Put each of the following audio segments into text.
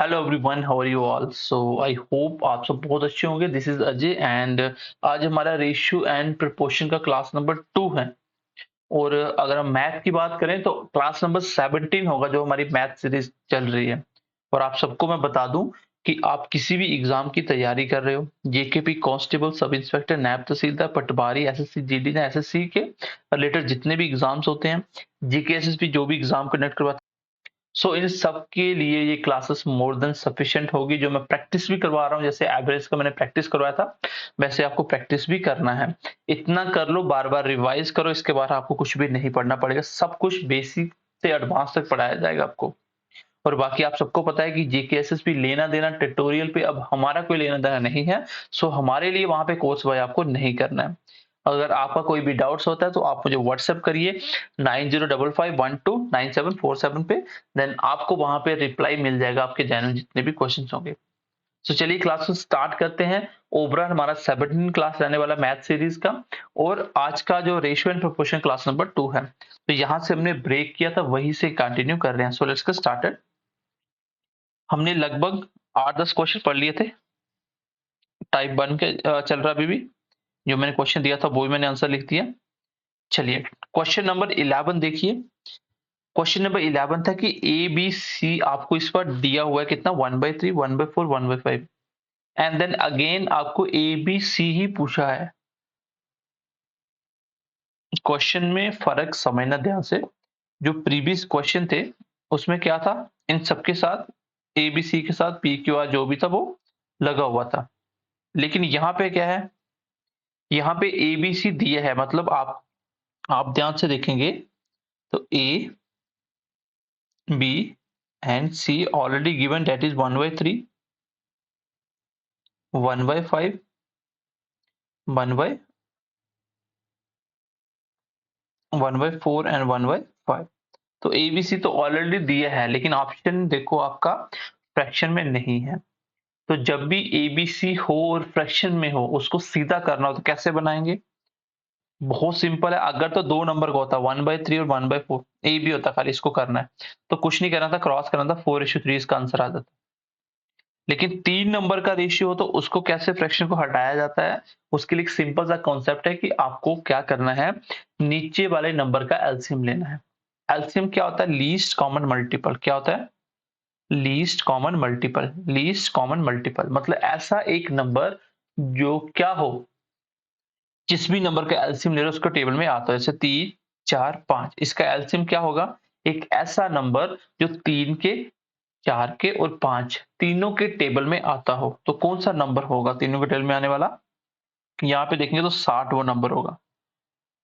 Hello everyone, how are you all. So I hope आप सब बहुत अच्छे होंगे। दिस इज अजय एंड आज हमारा रेशियो एंड प्रोपोर्शन का क्लास नंबर 2 है। और अगर हम मैथ की बात करें तो क्लास नंबर 17 होगा जो हमारी मैथ सीरीज चल रही है। और आप सबको मैं बता दूं कि आप किसी भी एग्जाम की तैयारी कर रहे हो, जेकेपी कांस्टेबल, सब इंस्पेक्टर, नायब तहसीलदार, पटवारी, एसएससी, जीडी या एसएससी के रिलेटेड जितने भी एग्जाम्स होते हैं, जीके एसएसपी जो भी एग्जाम कंडक्ट करवाते, सो इन सब के लिए ये क्लासेस मोर देन सफिशिएंट होगी। जो मैं प्रैक्टिस भी करवा रहा हूँ, जैसे एवरेज का मैंने प्रैक्टिस करवाया था, वैसे आपको प्रैक्टिस भी करना है। इतना कर लो, बार बार रिवाइज करो, इसके बाद आपको कुछ भी नहीं पढ़ना पड़ेगा। सब कुछ बेसिक से एडवांस तक पढ़ाया जाएगा आपको। और बाकी आप सबको पता है कि जीकेएसएसपी लेना देना ट्यूटोरियल पे अब हमारा कोई लेना देना नहीं है। सो हमारे लिए वहां पे कोर्स भाई आपको नहीं करना है। अगर आपका कोई भी डाउट्स होता है तो आप मुझे व्हाट्सएप करिए 9055129747 पे। देन आपको वहां पे रिप्लाई मिल जाएगा आपके जेन्युइन जितने भी क्वेश्चंस होंगे। तो चलिए क्लास को स्टार्ट करते हैं। ओवरऑल हमारा 17 क्लास रहने वाला मैथ सीरीज का। और आज का जो ratio and proportion class number 2 है, तो यहाँ से हमने ब्रेक किया था, वहीं से कंटिन्यू कर रहे हैं। So let's get started. हमने लगभग 8-10 क्वेश्चन पढ़ लिए थे। टाइप 1 के चल रहा अभी भी। जो मैंने क्वेश्चन दिया था वो भी मैंने आंसर लिख दिया। चलिए क्वेश्चन नंबर 11 देखिए। क्वेश्चन नंबर 11 था कि ए बी सी आपको इस पर दिया हुआ है कितना, 1/3, 1/4, 1/5। एंड देन अगेन आपको ए बी सी ही पूछा है। क्वेश्चन में फर्क समझना ध्यान से। जो प्रीवियस क्वेश्चन थे उसमें क्या था, इन सबके साथ ए बी सी के साथ पी क्यू आर जो भी था वो लगा हुआ था। लेकिन यहाँ पे क्या है, यहाँ पे ए बी सी दिया है, मतलब आप ध्यान से देखेंगे तो a b and c already given, that is 1/3, 1/5, 1/4 and 1/5। तो ए बी सी तो ऑलरेडी दिया है, लेकिन ऑप्शन देखो आपका फ्रैक्शन में नहीं है। तो जब भी ए बी सी हो और फ्रैक्शन में हो, उसको सीधा करना हो तो कैसे बनाएंगे। बहुत सिंपल है। अगर तो 2 नंबर का होता 1/3 और 1/4, ए बी होता, खाली इसको करना है तो कुछ नहीं करना था, क्रॉस करना था, 4:3 इसका आंसर आ जाता। लेकिन 3 नंबर का रेशियो हो तो उसको कैसे फ्रैक्शन को हटाया जाता है, उसके लिए एक सिंपल सा कॉन्सेप्ट है कि आपको क्या करना है, नीचे वाले नंबर का एलसीएम लेना है। एलसीएम क्या होता है, लीस्ट कॉमन मल्टीपल। क्या होता है, least common multiple. Least common multiple मतलब ऐसा एक नंबर जो क्या हो, जिस भी नंबर का एलसीएम ले रहे हो उसको टेबल में आता है। जैसे 3, 4, 5, इसका एलसीएम क्या होगा, एक ऐसा नंबर जो 3 के, 4 के और 5 तीनों के टेबल में आता हो। तो कौन सा नंबर होगा तीनों के टेबल में आने वाला, यहाँ पे देखेंगे तो 60 वो नंबर होगा।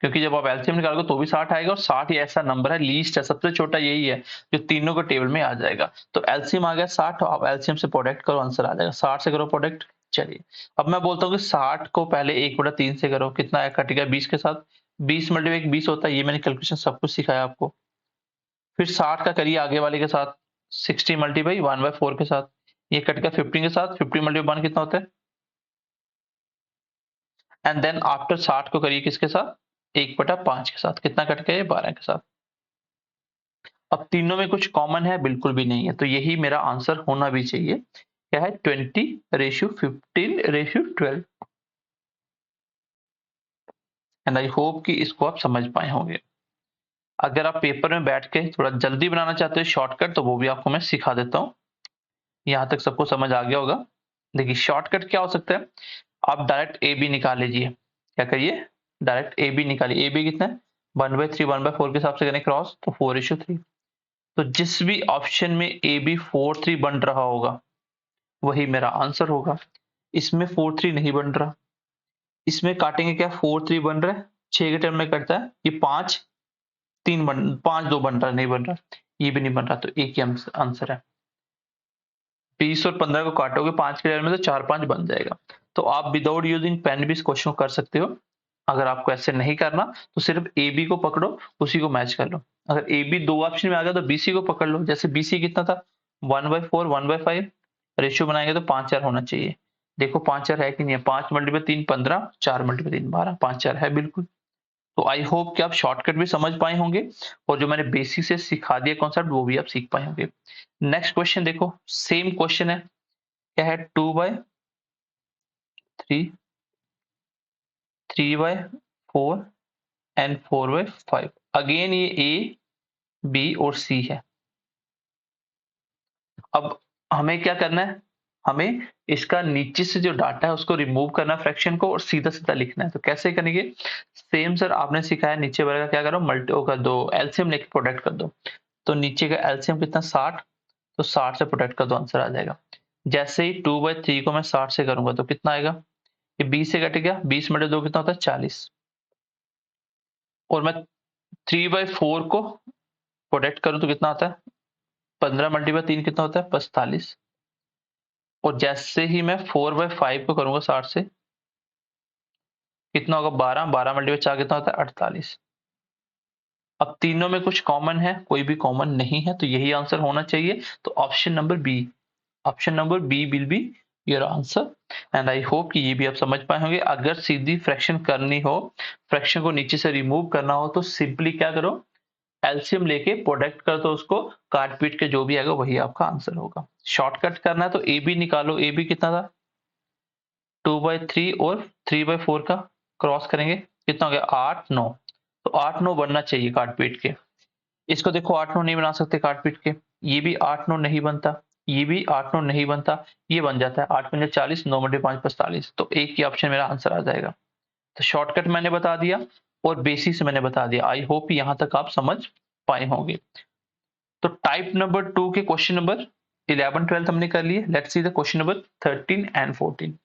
क्योंकि जब आप एलसीएम निकालोगे तो भी 60 आएगा, और 60 ही ऐसा नंबर है, लीस्ट है, सबसे छोटा यही है जो तीनों के टेबल में आ जाएगा। तो एलसीएम आ गया 60, आप एलसीएम से प्रोडक्ट करो, आंसर आ जाएगा। 60 से करो प्रोडक्ट। चलिए अब मैं बोलता हूँ कि 60 को पहले 1/3 से करो, कितना आया, कट गया 20 के साथ। 20 मल्टीप्लाई 20 होता है, ये मैंने कैलकुलेशन सब कुछ सिखाया आपको। फिर 60 का करिए आगे वाले के साथ, 60 मल्टीप्लाई 1/4 के साथ, ये कट गया 15 के साथ, 50 मल्टीप्लाई 1 कितना होता है। एंड देन आफ्टर 60 को करिए किसके साथ, 1/5 के साथ, कितना कट गया, 12 के साथ। अब तीनों में कुछ कॉमन है, बिल्कुल भी नहीं है, तो यही मेरा आंसर होना भी चाहिए। क्या है, 20:15:12। एंड आई होप कि इसको आप समझ पाए होंगे। अगर आप पेपर में बैठ के थोड़ा जल्दी बनाना चाहते हो शॉर्टकट, तो वो भी आपको मैं सिखा देता हूँ। यहाँ तक सबको समझ आ गया होगा। देखिए शॉर्टकट क्या हो सकता है, आप डायरेक्ट ए बी निकाल लीजिए। क्या करिए, डायरेक्ट ए बी निकालिए। ए बी कितना है, 1/3, 1/4 के हिसाब से करें क्रॉस तो 4:3। तो जिस भी ऑप्शन में ए बी 4:3 बन रहा होगा वही मेरा आंसर होगा। इसमें 4:3 नहीं बन रहा, इसमें काटेंगे क्या, 4:3 बन रहा है, 6 के टर्म में कटता है, ये 5 2 बन रहा है, नहीं बन रहा, ये भी नहीं बन रहा, तो एक ही आंसर है। 20 और 15 को काटोगे 5 के टर्म में तो 4 5 बन जाएगा। तो आप विदाउट यूजिंग पेन भी इस क्वेश्चन को कर सकते हो। अगर आपको ऐसे नहीं करना तो सिर्फ ए बी को पकड़ो, उसी को मैच कर लो। अगर ए बी 2 ऑप्शन में आ गया तो बीसी को पकड़ लो। जैसे बीसी कितना था, 1/4, 1/5, रेशियो बनाएंगे तो 5 4 होना चाहिए। देखो 5 4 है कि नहीं है, 5 मल्टीप्लाई 3 15, 4 मल्टीप्लाई 3 12, 5 4 है बिल्कुल। तो आई होप कि आप शॉर्टकट भी समझ पाए होंगे और जो मैंने बेसिक से सिखा दिया कॉन्सेप्ट वो भी आप सीख पाए होंगे। नेक्स्ट क्वेश्चन देखो, सेम क्वेश्चन है, क्या है 2/3, 3/4 एंड 4/5। अगेन ये ए, बी और सी है। अब हमें क्या करना है, हमें इसका नीचे से जो डाटा है उसको रिमूव करना फ्रैक्शन को और सीधा सीधा लिखना है। तो कैसे करेंगे, सेम सर आपने सिखाया, नीचे वाले का क्या करो, मल्टी कर दो, एलसीएम लेके प्रोडक्ट कर दो। तो नीचे का एलसीएम कितना 60, तो 60 से प्रोडक्ट कर दो, आंसर आ जाएगा। जैसे ही 2/3 को मैं 60 से करूंगा तो कितना आएगा, ये 20 से कट गया, 20 बटे 2 कितना होता है 40। और मैं 3/4 को प्रोडक्ट करूं तो कितना आता है, 15 मल्टीप्लाई 3 कितना होता है 45। और जैसे ही मैं 4/5 को करूंगा 60 से, कितना होगा 12, 12 मल्टीप्लाई 4 कितना होता है 48। अब तीनों में कुछ कॉमन है, कोई भी कॉमन नहीं है, तो यही आंसर होना चाहिए। तो option number B, option number b will be your answer. And I hope कि ये भी आप समझ पाए होंगे। अगर सीधी फ्रैक्शन करनी हो, फ्रैक्शन को नीचे से रिमूव करना हो, तो सिंपली क्या करो, एलसीएम लेके प्रोडक्ट कर दो उसको, काट पीट के जो भी आएगा वही आपका आंसर होगा। शॉर्टकट करना है तो ए बी निकालो, ए बी कितना था 2/3 और 3/4 का क्रॉस करेंगे, कितना हो गया 8 9। तो 8 9 बनना चाहिए काट पीट के। इसको देखो 8 9 नहीं बना सकते काट पीट के, ये भी 8 9 नहीं बनता, ये भी 8 9 नहीं बनता, ये बन जाता है 8 पंजे 40, 9 बटे 5 45। तो एक ही ऑप्शन मेरा आंसर आ जाएगा। तो शॉर्टकट मैंने बता दिया और बेसिस मैंने बता दिया। आई होप यहां तक आप समझ पाए होंगे। तो टाइप नंबर 2 के क्वेश्चन नंबर 11 12 हमने कर लिए। Let's see the question number 13 and 14।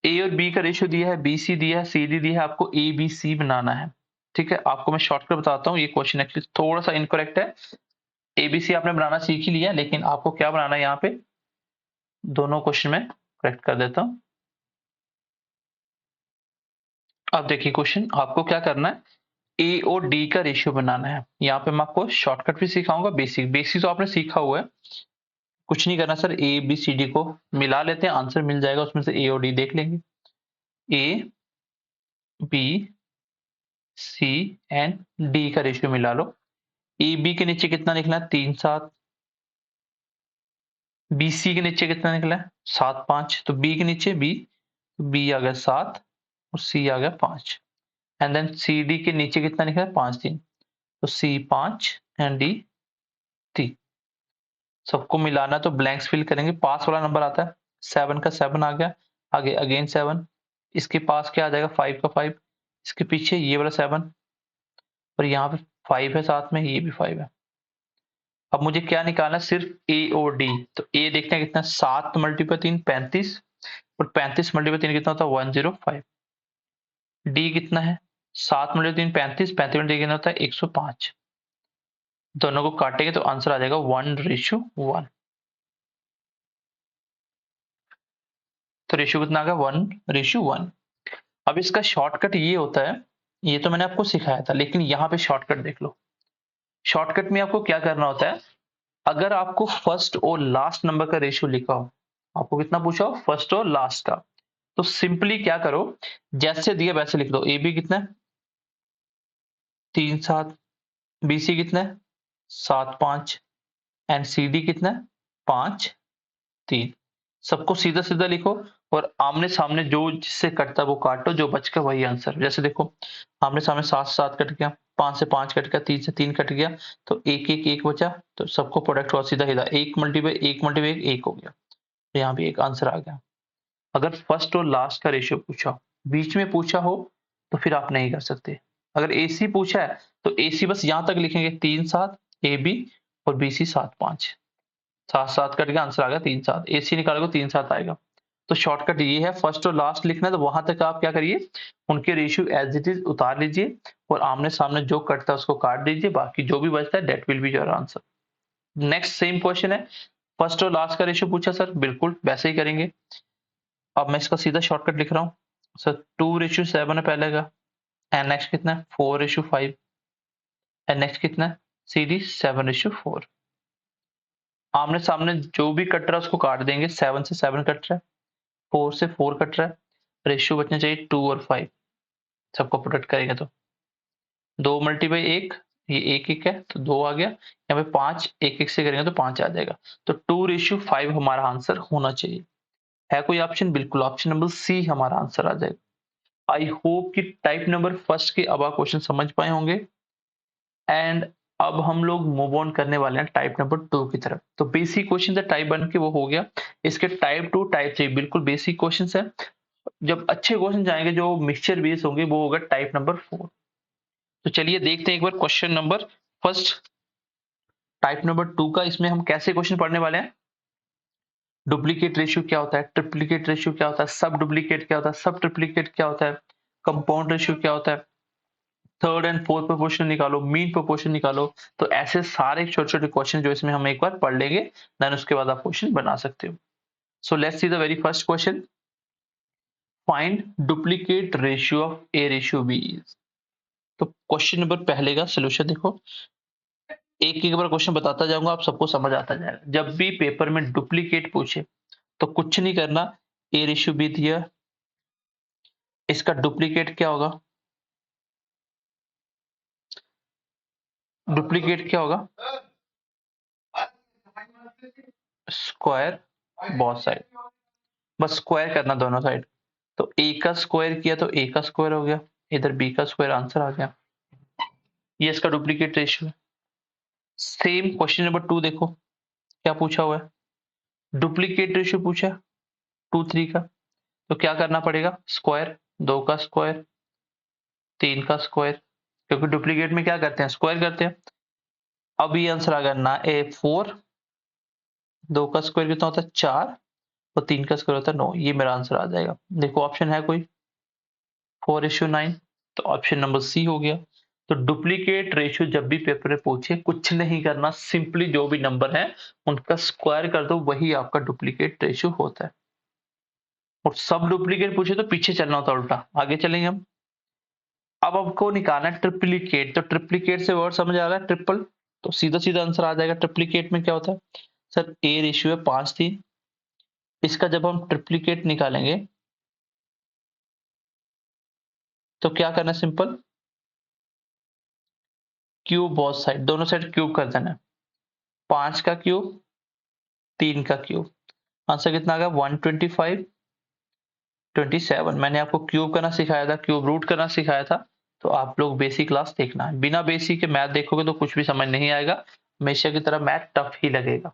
ए और बी का रेशियो दिया है, बी सी दिया है, सी डी दिया है, आपको ए बी सी बनाना है। ठीक है, आपको मैं शॉर्टकट बताता हूँ, ये क्वेश्चन एक्चुअली थोड़ा सा इनकरेक्ट है। एबीसी आपने बनाना सीख ही लिया, लेकिन आपको क्या बनाना है यहाँ पे, दोनों क्वेश्चन में करेक्ट कर देता हूँ। अब देखिए क्वेश्चन, आपको क्या करना है, ए और डी का रेशियो बनाना है। यहाँ पे मैं आपको शॉर्टकट भी सिखाऊंगा, बेसिक बेसिक तो आपने सीखा हुआ है। कुछ नहीं करना sir, a b c d को मिला लेते हैं, आंसर मिल जाएगा, उसमें से ए और डी देख लेंगे। A b c and d का रेशियो मिला लो। ए बी के नीचे कितना निकला है 3 7, बी सी के नीचे कितना निकला है 7 5, तो बी के नीचे बी, बी आ गया 7 और सी आ गया 5। एंड देन सी डी के नीचे कितना निकला है 5 3, तो सी 5 एंड डी 3। सबको मिलाना तो ब्लैंक्स फिल करेंगे, पास वाला नंबर आता है 7 का 7 आ गया, आगे अगेन 7, इसके पास क्या आ जाएगा 5 का 5, इसके पीछे ये वाला 7 और यहाँ पे 5 है साथ में, ये भी 5 है। अब मुझे क्या निकालना है, सिर्फ ए और डी। तो ए देखते हैं कितना, 7 मल्टीप्लाई 3 35 और 35 मल्टीप्लाई 3 कितना होता है 105। डी कितना है 7 मल्टीप्लाई 3 35, 35 मल्टीप्लाई कितना होता है 105। दोनों को काटेंगे तो आंसर आ जाएगा 1:1। तो रेशियो कितना आ गया 1:1। अब इसका शॉर्टकट ये होता है, ये तो मैंने आपको सिखाया था, लेकिन यहाँ पे शॉर्टकट देख लो। शॉर्टकट में आपको क्या करना होता है, अगर आपको फर्स्ट और लास्ट नंबर का रेशियो लिखा हो, आपको कितना पूछा हो फर्स्ट और लास्ट का, तो सिंपली क्या करो, जैसे दिया वैसे लिख दो। ए बी कितना है 3 7, बी सी कितना है 7 5 एंड सी डी कितना है 5 3। सबको सीधा सीधा लिखो और आमने सामने जो जिससे कटता है वो काटो, जो बच गया वही आंसर। जैसे देखो आमने सामने 7 से 7 कट गया, 5 से 5 कट गया, 3 से 3 कट गया, तो 1 1 1 बचा। तो सबको प्रोडक्ट हुआ सीधा सीधा, 1 मल्टीप्लाई 1 मल्टीप्लाई 1 हो गया, तो यहाँ भी एक आंसर आ गया। अगर फर्स्ट और लास्ट का रेशियो पूछा हो, बीच में पूछा हो, तो फिर आप नहीं कर सकते। अगर ए सी पूछा है तो ए सी बस यहाँ तक लिखेंगे 3 7 ए बी और बी सी 7 5, 7 7 कट गया, आंसर आ गया 3 7, ए सी निकालोगे 3 7 आएगा। तो शॉर्टकट ये है, फर्स्ट और लास्ट लिखना है तो वहां तक आप क्या करिए, उनके रेशियो एज इट इज उतार लीजिए और आमने सामने जो कटता है उसको काट दीजिए, बाकी जो भी बचता है that will be your answer. Next same question है, फर्स्ट और लास्ट का रेशियो पूछा सर, बिल्कुल वैसे ही करेंगे। अब मैं इसका सीधा शॉर्टकट लिख रहा हूँ सर, 2:7 है पहले का, एंड नेक्स्ट कितना है 4:5 एंड नेक्स्ट कितना है सी डी 7:4। आमने सामने जो भी कट रहा है उसको काट देंगे, 7 से 7 कट रहा है, 4 से 4 कट रहा है, रेशियो बचना चाहिए 2 और 5। सबको प्रोडक्ट करेंगे तो 2 मल्टीप्लाई 1, ये 1 है तो 2 आ गया। यहाँ पे 5 1 से करेंगे तो 5 आ जाएगा। तो 2:5 हमारा आंसर होना चाहिए। है कोई ऑप्शन? बिल्कुल, ऑप्शन नंबर सी हमारा आंसर आ जाएगा। आई होप कि टाइप नंबर फर्स्ट के अब आप क्वेश्चन समझ पाए होंगे। एंड अब हम लोग मूव ऑन करने वाले हैं टाइप नंबर 2 की तरफ। तो बेसिक क्वेश्चन है टाइप 1 के, वो हो गया। इसके टाइप 2 टाइप 3 बिल्कुल बेसिक क्वेश्चन है। जब अच्छे क्वेश्चन आएंगे जो मिक्सचर बेस होंगे वो होगा टाइप नंबर 4। तो चलिए देखते हैं एक बार question number first type number 2 का। इसमें हम कैसे क्वेश्चन पढ़ने वाले हैं? डुप्लीकेट रेशियो क्या होता है, ट्रिप्लीकेट रेशियो क्या होता है, सब डुप्लीकेट क्या होता है, सब ट्रिप्लीकेट क्या होता है, कंपाउंड रेशियो क्या होता है, थर्ड एंड फोर्थ प्रोपोर्शन निकालो, मीन प्रोपोर्शन निकालो। तो ऐसे सारे छोटे-छोटे क्वेश्चन जो इसमें हम एक बार पढ़ लेंगे, देन उसके बाद आप क्वेश्चन बना सकते हो। So let's see the very first question. Find duplicate ratio of a ratio b is. तो क्वेश्चन नंबर पहले का सॉल्यूशन देखो। एक एक बार क्वेश्चन बताता जाऊंगा, आप सबको समझ आता जाएगा। जब भी पेपर में डुप्लीकेट पूछे तो कुछ नहीं करना, ए रेशियो बी दिया, इसका डुप्लीकेट क्या होगा? डुप्लीकेट क्या होगा? Square both side. बस स्क्वायर करना दोनों साइड। तो ए का स्क्वायर किया तो ए का स्क्वायर हो गया, इधर बी का स्क्वायर आंसर आ गया। ये इसका डुप्लीकेट रेशियो है। सेम क्वेश्चन नंबर 2 देखो क्या पूछा हुआ है। डुप्लीकेट रेशियो पूछा 2 3 का। तो क्या करना पड़ेगा? स्क्वायर, 2 का स्क्वायर, 3 का स्क्वायर, क्योंकि डुप्लीकेट में क्या करते हैं? स्क्वायर करते हैं। अब ये आंसर आ गया ना, ए 4, 2 का स्क्वायर कितना होता है? 4, और 3 का स्क्वायर होता है 9। ये मेरा आंसर आ जाएगा। देखो ऑप्शन है कोई? 4:9। तो ऑप्शन नंबर सी हो गया। तो डुप्लीकेट रेशियो जब भी पेपर में पूछे कुछ नहीं करना, सिंपली जो भी नंबर है उनका स्क्वायर कर दो, वही आपका डुप्लीकेट रेशियो होता है। और सब डुप्लीकेट पूछे तो पीछे चलना होता है, उल्टा आगे चलेंगे हम। अब आपको निकालना है ट्रिप्लीकेट। तो ट्रिप्लीकेट से वर्ड समझ आ रहा है, ट्रिपल। तो सीधा सीधा आंसर आ जाएगा। ट्रिप्लीकेट में क्या होता है? सर ए रेशियो है 5:3। इसका जब हम ट्रिप्लीकेट निकालेंगे तो क्या करना है? सिंपल क्यूब बोथ साइड, दोनों साइड क्यूब कर देना है। 5 का क्यूब, 3 का क्यूब, आंसर कितना आ गया? 125 27। मैंने आपको क्यूब करना सिखाया था, क्यूब रूट करना सिखाया था। तो आप लोग बेसिक क्लास देखना है। बिना बेसिक के मैथ देखोगे तो कुछ भी समझ नहीं आएगा। हमेशा की तरह मैथ टफ ही लगेगा।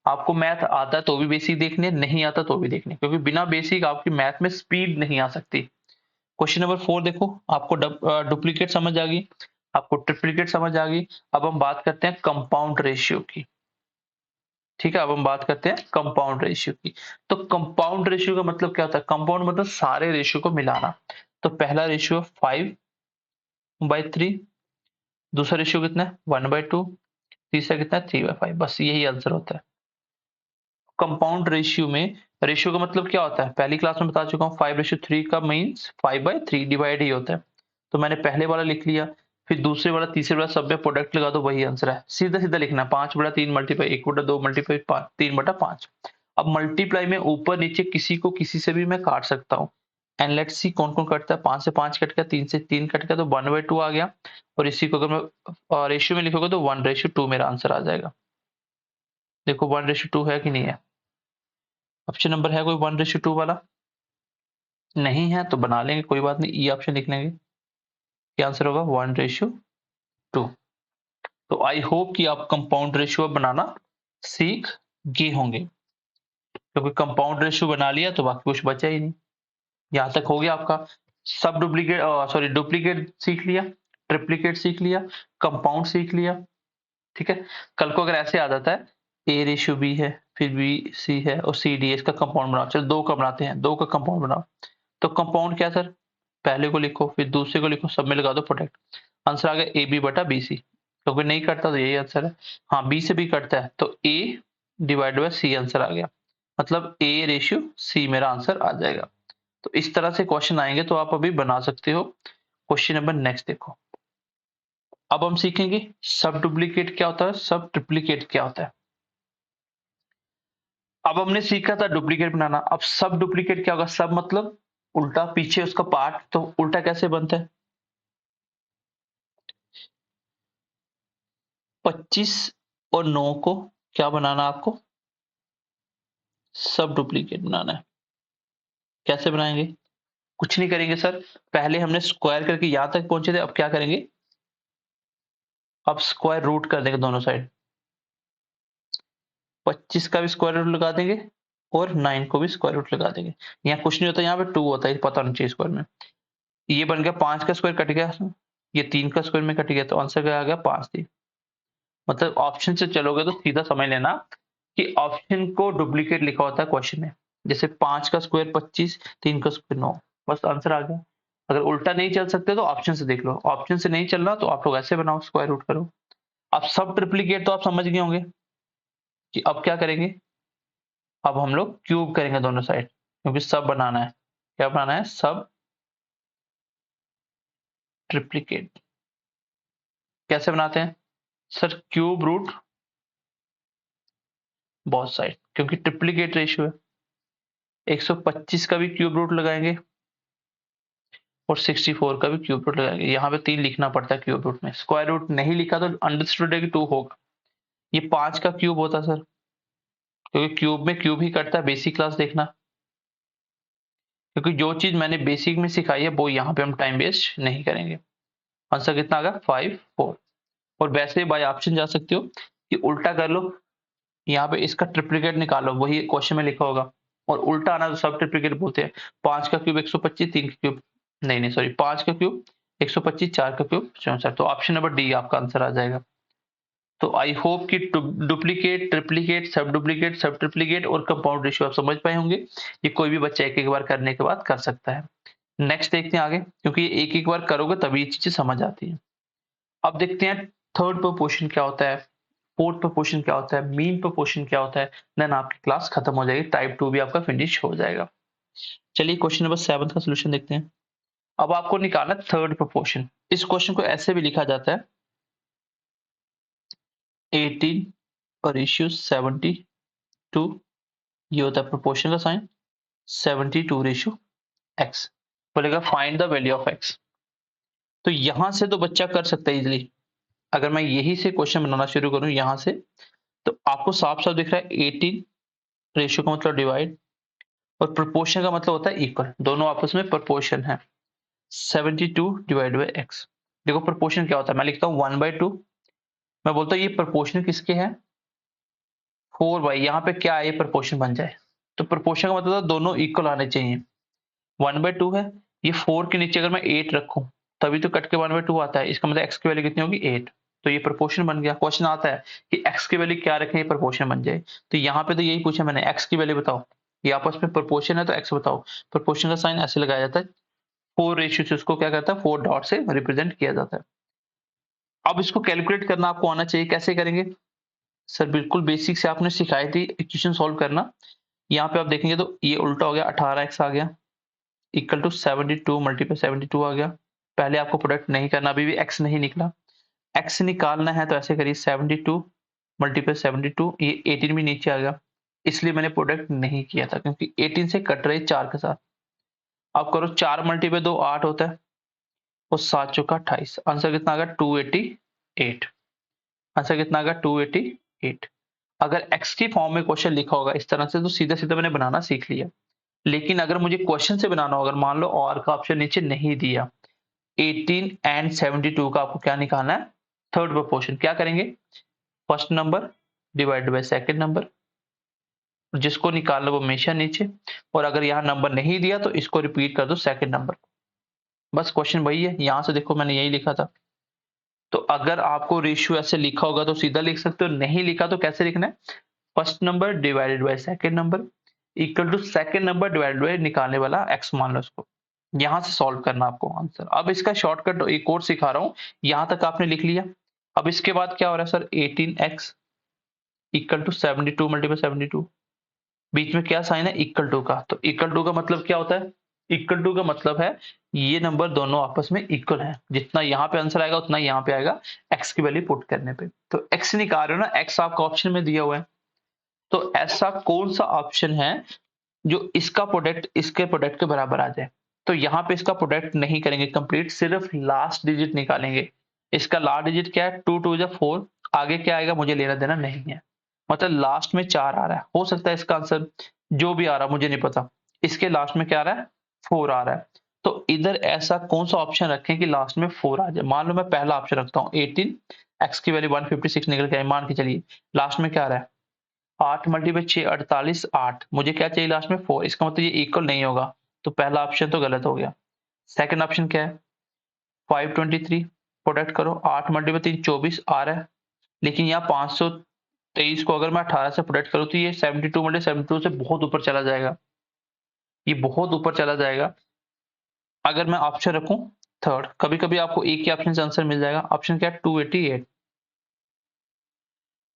आपको मैथ आता है तो भी बेसिक देखने, नहीं आता तो भी देखने, क्योंकि बिना बेसिक आपकी मैथ में स्पीड नहीं आ सकती। क्वेश्चन नंबर 4 देखो। आपको डुप्लीकेट समझ आ गई, आपको ट्रिप्लीकेट समझ आ गई। अब हम बात करते हैं कंपाउंड रेशियो की। ठीक है, अब हम बात करते हैं कंपाउंड रेशियो की। तो कंपाउंड रेशियो का मतलब क्या होता है? कंपाउंड मतलब सारे रेशियो को मिलाना। तो पहला रेशियो 5/3, दूसरा रेशियो कितना है? 1/2, तीसरा कितना है? 3/5। बस यही आंसर होता है। कंपाउंड रेशियो में रेशियो का मतलब क्या होता है? पहली क्लास में बता चुका हूँ। 5:3 का मीन्स 5/3 डिवाइड ही होता है। तो मैंने पहले वाला लिख लिया, फिर दूसरे वाला, तीसरे वाला, सब में प्रोडक्ट लगा दो, वही आंसर है। सीधा सीधा लिखना है। 5/3 मल्टीप्लाई 1/2 मल्टीप्लाई 3/5। अब मल्टीप्लाई में ऊपर नीचे किसी को किसी से भी मैं काट सकता हूँ। एंड लेट्स सी कौन कौन कटता है। 5 से 5 कट गया, 3 से 3 कट गया, तो 1/2 आ गया। और इसी को अगर मैं रेशियो में लिखोगे तो 1:2 मेरा आंसर आ जाएगा। देखो 1:2 है कि नहीं है? ऑप्शन नंबर है कोई 1:2 वाला? नहीं है तो बना लेंगे, कोई बात नहीं, ई ऑप्शन लिख लेंगे। क्या आंसर होगा? 1:2। तो आई होप कि आप कंपाउंड रेशियो बनाना सीख गए होंगे, क्योंकि कंपाउंड रेशियो बना लिया तो बाकी कुछ बचा ही नहीं। यहाँ तक हो गया आपका। सब डुप्लीकेट, सॉरी, डुप्लीकेट सीख लिया, ट्रिप्लीकेट सीख लिया, कंपाउंड सीख लिया। ठीक है। कल को अगर ऐसे आ जाता है ए रेशियो बी है, फिर बी सी है और सी डी है, इसका कंपाउंड बनाओ। चलो 2 का बनाते हैं, 2 का कंपाउंड बनाओ। तो कंपाउंड क्या सर? पहले को लिखो, फिर दूसरे को लिखो, सब में लगा दो प्रोडक्ट। आंसर आ गया ए बी बटा बी सी। क्योंकि नहीं कटता तो यही आंसर है। हाँ, बी से भी कटता है तो ए डिवाइड बाय सी आंसर आ गया। मतलब ए रेशियो सी मेरा आंसर आ जाएगा। तो इस तरह से क्वेश्चन आएंगे तो आप अभी बना सकते हो। क्वेश्चन नंबर नेक्स्ट देखो। अब हम सीखेंगे सब डुप्लीकेट क्या होता है, सब ट्रिप्लीकेट क्या होता है। अब हमने सीखा था डुप्लीकेट बनाना, अब सब डुप्लीकेट क्या होगा? सब मतलब उल्टा, पीछे उसका पार्ट। तो उल्टा कैसे बनता है? 25 और 9 को क्या बनाना है आपको? सब डुप्लीकेट बनाना है। कैसे बनाएंगे? कुछ नहीं करेंगे सर, पहले हमने स्क्वायर करके यहां तक पहुंचे थे, अब क्या करेंगे? अब स्क्वायर रूट कर देंगे दोनों साइड। 25 का भी स्क्वायर रूट लगा देंगे और 9 को भी स्क्वायर रूट लगा देंगे। यहाँ कुछ नहीं होता, यहाँ पे 2 होता है, पता नहीं चाहिए स्क्वायर में। ये बन गया 5 का स्क्वायर कट गया, ये 3 का स्क्वायर में कट गया, तो आंसर क्या आ गया? 5 थी। मतलब ऑप्शन से चलोगे तो सीधा समझ लेना कि ऑप्शन को डुप्लीकेट लिखा होता है क्वेश्चन में। जैसे 5 का स्क्वायर 25, 3 का स्क्वायर 9, बस आंसर आ गया। अगर उल्टा नहीं चल सकते तो ऑप्शन से देख लो, ऑप्शन से नहीं चलना तो आप लोग ऐसे बनाओ, स्क्वायर रूट करो। अब सब ट्रिप्लीकेट तो आप समझ गए होंगे कि अब क्या करेंगे? अब हम लोग क्यूब करेंगे दोनों साइड, क्योंकि सब बनाना है। क्या बनाना है? सब ट्रिप्लीकेट। कैसे बनाते हैं sir? Cube root both side, क्योंकि ट्रिप्लीकेट रेशियो है। 125 का भी क्यूब रूट लगाएंगे और 64 का भी क्यूब रूट लगाएंगे। यहाँ पे 3 लिखना पड़ता है क्यूब रूट में, स्क्वायर रूट नहीं लिखा तो अंडरस्टूड है कि 2 होगा। ये 5 का क्यूब होता सर, क्योंकि क्यूब में क्यूब ही कटता है। बेसिक क्लास देखना, क्योंकि जो चीज मैंने बेसिक में सिखाई है वो यहाँ पे हम टाइम वेस्ट नहीं करेंगे। आंसर कितना आ गया? 5 4। और वैसे बाय ऑप्शन जा सकते हो कि उल्टा कर लो, यहाँ पे इसका ट्रिप्लीकेट निकालो, वही क्वेश्चन में लिखा होगा। और उल्टा आना तो सब ट्रिप्लीकेट बोलते हैं। 5 का क्यूब 125, 3 का क्यूब नहीं सॉरी, 5 का क्यूब 125, 4 का क्यूब 64। तो ऑप्शन नंबर डी आपका आंसर आ जाएगा। तो आई होप कि डुप्लीकेट, ट्रिप्लीकेट, सब ट्रिप्लीकेट और कंपाउंड रेशियो आप समझ पाए होंगे। ये कोई भी बच्चा एक एक बार करने के बाद कर सकता है। नेक्स्ट देखते हैं आगे, क्योंकि एक एक बार करोगे तभी ये चीजें समझ आती है। अब देखते हैं थर्ड प्रोपोर्शन क्या होता है, फोर्थ प्रोपोर्शन क्या होता है, मीन प्रोपोर्शन क्या होता है। देन आपकी क्लास खत्म हो जाएगी, टाइप 2 भी आपका फिनिश हो जाएगा। चलिए क्वेश्चन नंबर 7 का सोल्यूशन देखते हैं। अब आपको निकालना थर्ड प्रोपोर्शन। इस क्वेश्चन को ऐसे भी लिखा जाता है 18 और रेशियो 72, ये होता है प्रोपोर्शन का साइन। 72 रेशियो x, बोलेगा find the value of x। तो यहां से तो बच्चा कर सकता है इजिली। अगर मैं यही से क्वेश्चन बनाना शुरू करूं यहां से, तो आपको साफ साफ दिख रहा है 18 रेशियो का मतलब डिवाइड, और प्रोपोर्शन का मतलब होता है इक्वल, दोनों आपस में प्रोपोर्शन है। 72 डिवाइड बाई एक्स। देखो प्रोपोर्शन क्या होता है, मैं लिखता हूँ 1/2। मैं बोलता हूँ ये प्रोपोर्शन किसके है? 4/, यहाँ पे क्या है? ये प्रोपोर्शन बन जाए तो प्रोपोर्शन का मतलब दोनों इक्वल आने चाहिए। 1/2 है, ये 4 के नीचे अगर मैं 8 रखूं तभी तो कट के 1/2 आता है। इसका मतलब x की वैल्यू कितनी होगी? 8। तो ये प्रोपोर्शन बन गया। क्वेश्चन आता है कि x की वैल्यू क्या रखें ये प्रोपोर्शन बन जाए, तो यहाँ पे तो यही पूछा मैंने, x की वैल्यू बताओ। ये आपस में प्रोपोर्शन है तो x बताओ। प्रोपोर्शन का साइन ऐसे लगाया जाता है, 4 रेशियो से उसको क्या करता है? 4 डॉट से रिप्रेजेंट किया जाता है। अब इसको कैलकुलेट करना आपको आना चाहिए। कैसे करेंगे सर? बिल्कुल बेसिक से आपने सिखाई थी इक्वेशन सॉल्व करना। यहाँ पे आप देखेंगे तो ये उल्टा हो गया, 18x आ गया इक्वल टू 72 मल्टीप्लाई 72 आ गया। पहले आपको प्रोडक्ट नहीं करना, अभी भी x नहीं निकला। x निकालना है तो ऐसे करिए 72 मल्टीप्लाई 72, ये 18 भी नीचे आ गया। इसलिए मैंने प्रोडक्ट नहीं किया था, क्योंकि 18 से कट रहे 4 के साथ। अब करो 4 मल्टीप्लाई 2 8 होता है और 7 चौका 28। आंसर कितना आ गया? 288। आंसर कितना आ गया? 288। अगर x की फॉर्म में क्वेश्चन लिखा होगा इस तरह से तो सीधा सीधा मैंने बनाना सीख लिया। लेकिन अगर मुझे क्वेश्चन से बनाना हो, अगर मान लो और का ऑप्शन नीचे नहीं दिया, 18 एंड 72 का आपको क्या निकालना है? Third proportion. क्या करेंगे? First number divide by second number, जिसको निकालना वो हमेशा नीचे, और अगर यहाँ नंबर नहीं दिया तो इसको रिपीट कर दो सेकंड नंबर। बस क्वेश्चन वही है, यहां से देखो मैंने यही लिखा था। तो अगर आपको रेशियो ऐसे लिखा होगा तो सीधा लिख सकते हो, नहीं लिखा तो कैसे लिखना है? First number divided by second number equal to second number divided by निकालने वाला x मान लो इसको। यहां से सॉल्व करना आपको आंसर। अब इसका शॉर्टकट एक और सिखा रहा हूं, यहां तक आपने लिख लिया। अब इसके बाद क्या हो रहा है sir? 18x equal to 72 multiply 72, बीच में क्या साइन है? इक्वल टू का। तो इक्वल टू का मतलब क्या होता है? इक्वल टू का मतलब है ये नंबर दोनों आपस में इक्वल है। जितना यहाँ पे आंसर आएगा उतना यहाँ पे आएगा x की वैल्यू पुट करने पे। तो x निकाल रहे हो ना, x आपका ऑप्शन में दिया हुआ है। तो ऐसा कौन सा ऑप्शन है जो इसका प्रोडक्ट इसके प्रोडक्ट के बराबर आ जाए? तो यहाँ पे इसका प्रोडक्ट नहीं करेंगे कंप्लीट, सिर्फ लास्ट डिजिट निकालेंगे। इसका लास्ट डिजिट क्या है? 2 2 जा 4, आगे क्या आएगा मुझे लेना देना नहीं है। मतलब लास्ट में 4 आ रहा है, हो सकता है इसका आंसर जो भी आ रहा है मुझे नहीं पता। इसके लास्ट में क्या आ रहा है? 4 आ रहा है। तो इधर ऐसा कौन-सा ऑप्शन रखें कि लास्ट में 4 आ जाए? मान लो मैं पहला ऑप्शन रखता हूँ 18, x की वैल्यू 156 निकल के आई, मान के चलिए। लास्ट में क्या आ रहा है? 8 मल्टीप्लाई 6 48, 8, मुझे क्या चाहिए लास्ट में? 4, इसका मतलब ये इक्वल नहीं होगा, तो पहला ऑप्शन तो गलत हो गया। सेकंड ऑप्शन क्या है? 523, प्रोडक्ट करो, 8 मल्टीप्लाई 3 24 आ रहा है, लेकिन यहाँ 523 को अगर मैं 18 से प्रोडक्ट करूँ तो ये 72 मल्टीप्लाई 72 से बहुत ऊपर चला जाएगा, ये बहुत ऊपर चला जाएगा। अगर मैं ऑप्शन रखूं थर्ड, कभी-कभी आपको एक ही ऑप्शन से आंसर मिल जाएगा। ऑप्शन क्या है? 288,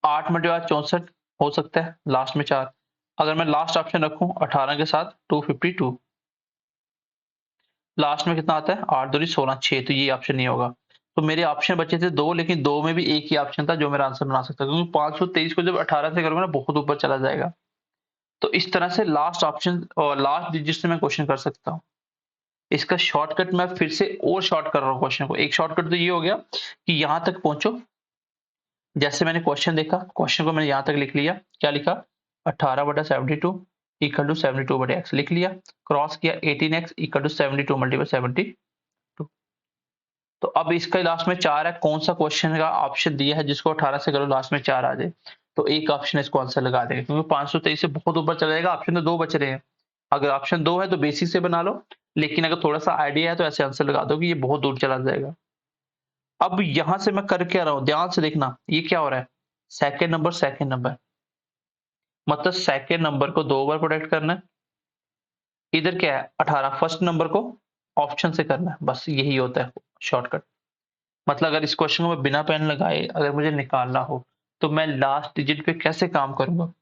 8 मल्टीप्लाई 64 हो सकता है, लास्ट में 4। अगर मैं लास्ट ऑप्शन रखूं 18 के साथ 252, लास्ट में कितना आता है? 8 दूनी 16, 6, तो ये ऑप्शन नहीं होगा। तो मेरे ऑप्शन बचे थे 2, लेकिन 2 में भी एक ही ऑप्शन था जो मेरा आंसर बना सकता था, क्योंकि 523 को जब 18 से करूंगा ना बहुत ऊपर चला जाएगा। तो इस तरह से लास्ट ऑप्शन और लास्ट डिजिट से मैं क्वेश्चन कर सकता हूँ। इसका शॉर्टकट मैं फिर से और शॉर्ट कर रहा हूँ क्वेश्चन को। एक शॉर्टकट तो ये हो गया कि यहां तक पहुंचो, जैसे मैंने क्वेश्चन देखा, क्वेश्चन को मैंने यहां तक लिख लिया। क्या लिखा? 18/72 इक्वल टू 72/x लिख लिया। क्रॉस किया 18x इक्वल टू 72 मल्टीपल 72। तो अब इसका लास्ट में 4 है, कौन सा क्वेश्चन का ऑप्शन दिया है जिसको 18 से करो लास्ट में 4 आ जाए? तो एक ऑप्शन इसको आंसर लगा देंगे, क्योंकि 523 से बहुत ऊपर चला जाएगा। ऑप्शन तो 2 बच रहे हैं। अगर ऑप्शन 2 है तो बेसिस से बना लो, लेकिन अगर थोड़ा सा आइडिया है तो ऐसे आंसर लगा दो कि ये बहुत दूर चला जाएगा। अब यहां से मैं कर क्या रहा हूं, ध्यान से देखना, ये क्या हो रहा है? सेकंड नंबर, मतलब सेकंड नंबर को 2 बार प्रोडक्ट करना है। इधर क्या है? 18, फर्स्ट नंबर को ऑप्शन से करना है, बस यही होता है शॉर्टकट। मतलब अगर इस क्वेश्चन को मैं बिना पेन लगाए अगर मुझे निकालना हो, तो मैं लास्ट डिजिट पे कैसे काम करूंगा?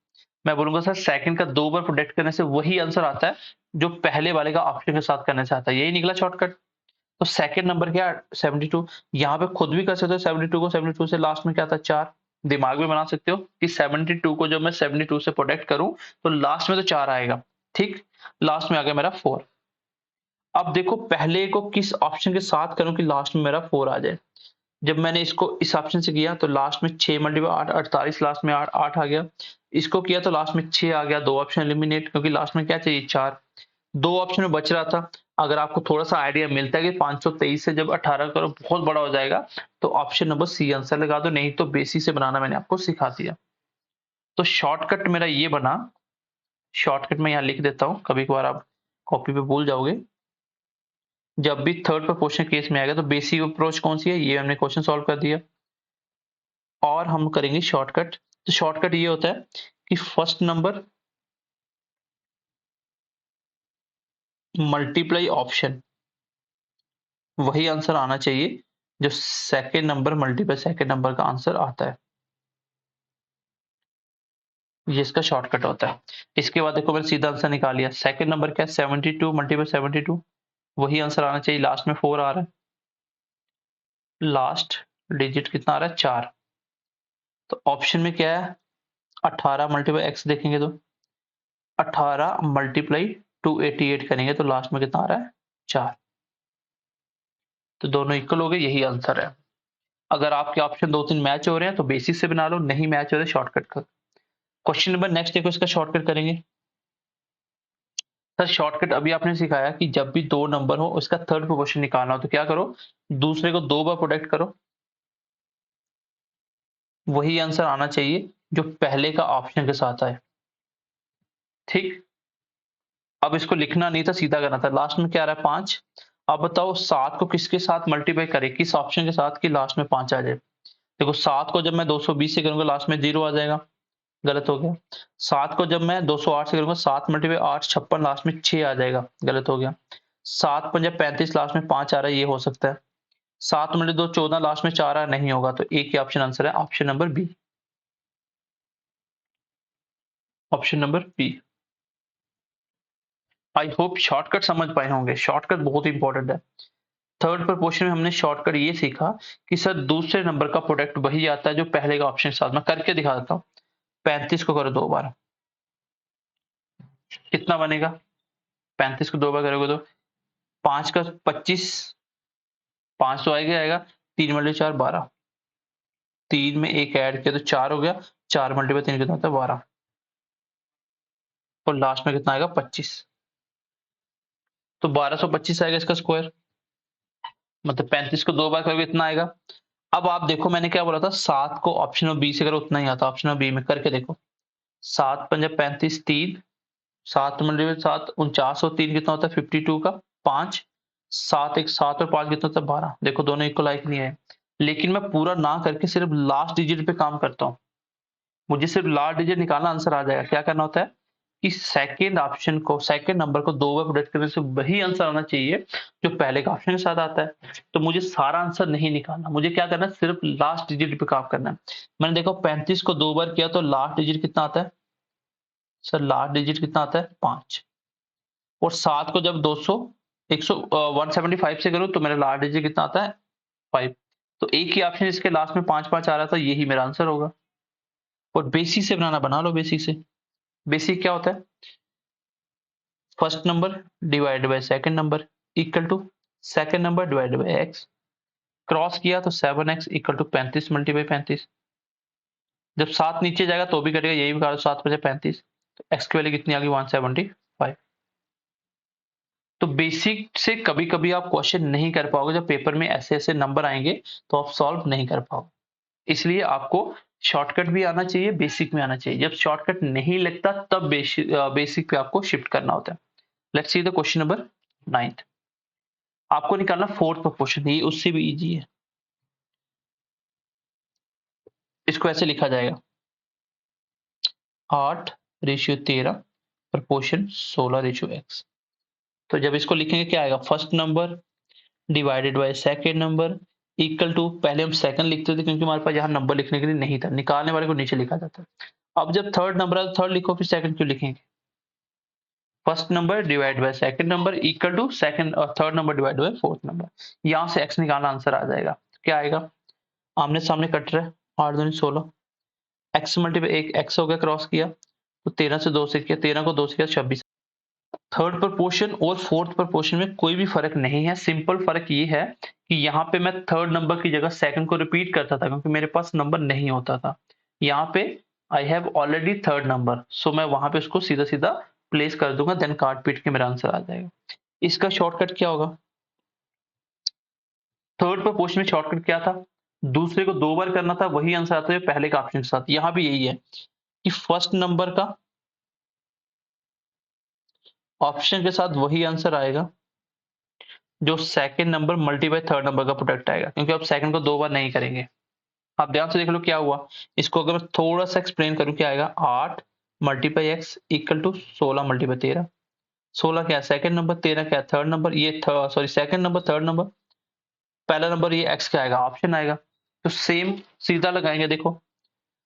मैं बोलूंगा सर सेकंड का 2 बार प्रोडक्ट करने से वही आंसर आता है जो पहले वाले का ऑप्शन के साथ करने से आता है, यही निकला शॉर्टकट। तो सेकंड नंबर क्या? 72। यहाँ पे खुद भी कर सकते हो 72 को, 72 से लास्ट में क्या था? 4। दिमाग में बना सकते हो कि 72 को जब मैं 72 से प्रोडक्ट करूं तो लास्ट में तो 4 आएगा। ठीक, लास्ट में आ गया मेरा 4। अब देखो पहले को किस ऑप्शन के साथ करूं कि लास्ट में मेरा 4 आ जाए। जब मैंने इसको इस ऑप्शन से किया तो लास्ट में 6 मल्टीप्लाई 8 48, लास्ट में 8 8 आ गया। इसको किया तो लास्ट में 6 आ गया, दो ऑप्शन एलिमिनेट, क्योंकि लास्ट में क्या चाहिए? 4। दो ऑप्शन में बच रहा था। अगर आपको थोड़ा सा आइडिया मिलता है कि 523 से जब 18 करो बहुत बड़ा हो जाएगा, तो ऑप्शन नंबर सी आंसर लगा दो, नहीं तो बेसिस से बनाना मैंने आपको सिखा दिया। तो शॉर्टकट मेरा ये बना। शॉर्टकट मैं यहाँ लिख देता हूँ, कभी कभार आप कॉपी पे भूल जाओगे। जब भी थर्ड प्रोपोर्शन केस में आएगा तो बेसिक अप्रोच कौन सी है, ये हमने क्वेश्चन सॉल्व कर दिया और हम करेंगे शॉर्टकट। तो शॉर्टकट ये होता है कि फर्स्ट नंबर मल्टीप्लाई ऑप्शन, वही आंसर आना चाहिए जो second number multiply second number का आंसर आता है। ये इसका शॉर्टकट होता है। इसके बाद देखो मैंने सीधा आंसर निकाल लिया। सेकंड नंबर क्या है? 72 मल्टीप्लाई 72, वही आंसर आना चाहिए। लास्ट में 4 आ रहा है, लास्ट डिजिट कितना आ रहा है? 4। तो ऑप्शन में क्या है? 18 मल्टीप्लाई एक्स देखेंगे तो 18 मल्टीप्लाई 288 करेंगे तो लास्ट में कितना आ रहा है? 4। तो दोनों इक्वल हो गए, यही आंसर है। अगर आपके ऑप्शन 2-3 मैच हो रहे हैं तो बेसिस से बना लो, नहीं मैच हो रहे शॉर्टकट कर। क्वेश्चन नंबर नेक्स्ट देखो, इसका शॉर्टकट करेंगे। सर शॉर्टकट अभी आपने सिखाया कि जब भी 2 नंबर हो उसका थर्ड प्रोपोर्शन निकालना हो तो क्या करो? दूसरे को 2 बार प्रोडक्ट करो, वही आंसर आना चाहिए जो पहले का ऑप्शन के साथ आए। ठीक, अब इसको लिखना नहीं था, सीधा करना था। लास्ट में क्या आ रहा है? 5। अब बताओ 7 को किसके साथ मल्टीप्लाई करें, किस ऑप्शन के साथ कि लास्ट में 5 आ जाए? देखो 7 को जब मैं 220 से करूंगा लास्ट में 0 आ जाएगा, गलत हो गया। 7 को जब मैं 208 से करूंगा, 7 मल्टीप्लाई 8 56, लास्ट में 6 आ जाएगा, गलत हो गया। 7 पंजा 35, लास्ट में 5 आ रहा है, ये हो सकता है। 7 मल्टीप्लाई 2 14, लास्ट में 4 आ रहा, नहीं होगा। तो एक ही ऑप्शन आंसर है, option number B. Option number B. I hope shortcut समझ पाए होंगे, शॉर्टकट बहुत इंपॉर्टेंट है। थर्ड प्रोपोर्शन में हमने शॉर्टकट ये सीखा कि सर दूसरे नंबर का प्रोडक्ट वही आता है जो पहले का ऑप्शन के साथ। मैं करके दिखा देता हूँ। 35 को करो 2 बार, कितना बनेगा? 35 को 2 बार करोगे तो 5 का 25, 5 तो आएगा आएगा, 3 मल्टीप्लाई 4 12, 3 में 1 ऐड किया तो 4 हो गया, 4 मल्टीप्लाई 3 कितना होता है 12 और लास्ट में कितना आएगा 25। तो 1225 आएगा इसका स्क्वायर, मतलब 35 को 2 बार करोगे इतना आएगा। अब आप देखो मैंने क्या बोला था, 7 को ऑप्शन में बी से करो उतना ही आता, ऑप्शन में बी में करके देखो। 7 पंजा 35, 3 7 मल्टीप्लाई 7 49 और 3 कितना होता है 52 का 5, 7 एक 7 और 5 कितना होता है 12। देखो दोनों इक्वल लाइक नहीं है, लेकिन मैं पूरा ना करके सिर्फ लास्ट डिजिट पे काम करता हूँ। मुझे सिर्फ लास्ट डिजिट निकालना, आंसर आ जाएगा। क्या करना होता है कि सेकंड ऑप्शन को, सेकंड नंबर को 2 बार प्रोडक्ट करने से वही आंसर आना चाहिए जो पहले का ऑप्शन के साथ आता है। तो मुझे सारा आंसर नहीं निकालना, मुझे क्या करना है सिर्फ लास्ट डिजिट पे काम करना है। मैंने देखो 35 को 2 बार किया तो लास्ट डिजिट कितना आता है सर, लास्ट डिजिट कितना आता है 5। और 7 को जब 200 175 से करूं तो मेरा लास्ट डिजिट कितना आता है 5। तो एक ही ऑप्शन इसके लास्ट में 5 5 आ रहा था, यही मेरा आंसर होगा। और बेसिक से बनाना बना लो, बेसिक से। बेसिक क्या होता है, first number divided by second number equal to second number divided by x, cross किया तो 7x इक्वल टू 35 मल्टीप्लाई 35। जब 7 नीचे जाएगा तो भी कटेगा, यही भी कहा 7 बचे 35, तो x की वैल्यू कितनी आ गई 175। तो बेसिक से कभी कभी आप क्वेश्चन नहीं कर पाओगे, जब पेपर में ऐसे ऐसे नंबर आएंगे तो आप सॉल्व नहीं कर पाओगे। इसलिए आपको शॉर्टकट भी आना चाहिए, बेसिक में आना चाहिए। जब शॉर्टकट नहीं लगता तब बेसिक पे आपको शिफ्ट करना होता है। Let's see the question number 9। आपको निकालना फोर्थ प्रोपोर्शन, ये उससे भी इजी है। इसको ऐसे लिखा जाएगा 8:13 प्रोपोर्शन 16:x। तो जब इसको लिखेंगे क्या आएगा, first number divided by second number equal to, पहले हम सेकंड लिखते थे क्योंकि हमारे पास यहाँ नंबर लिखने के लिए नहीं था, निकालने वाले को नीचे लिखा जाता है। अब जब थर्ड नंबर है तो थर्ड लिखो, फिर सेकंड क्यों लिखेंगे। First number divide by second number equal to second और third number divide by fourth number. यहाँ से x निकालना, आंसर आ जाएगा। क्या आएगा, आमने सामने कट रहा है, 8 दूनी 16, x मल्टीप्लाई एक x हो गया, क्रॉस किया तो 13 से 2 से किया, 13 को 2 से किया 26। थर्ड प्रोपोर्शन और फोर्थ प्रोपोर्शन में कोई भी फर्क नहीं है, सिंपल फर्क ये है कि यहाँ पे मैं थर्ड नंबर की जगह सेकंड को रिपीट करता था क्योंकि मेरे पास नंबर नहीं होता था। यहाँ पे I have already third number, so मैं वहां पे उसको सीधा सीधा प्लेस कर दूंगा, देन काट पीट के मेरा आंसर आ जाएगा। इसका शॉर्टकट क्या होगा, थर्ड प्रोपोर्शन में शॉर्टकट क्या था, दूसरे को 2 बार करना था, वही आंसर आता है पहले का ऑप्शन के साथ। यहाँ भी यही है कि फर्स्ट नंबर का ऑप्शन के साथ वही आंसर आएगा जो second number multiply third number का प्रोडक्ट आएगा, क्योंकि आप सेकंड को 2 बार नहीं करेंगे। आप ध्यान से देख लो क्या हुआ। इसको अगर मैं थोड़ा सा एक्सप्लेन करूं, क्या आएगा 8 multiply x equal to 16 multiply 13। 16 क्या है सेकंड नंबर, 13 क्या है थर्ड नंबर, ये sorry second number third number, पहला नंबर ये एक्स क्या आएगा ऑप्शन आएगा। तो सेम सीधा लगाएंगे। देखो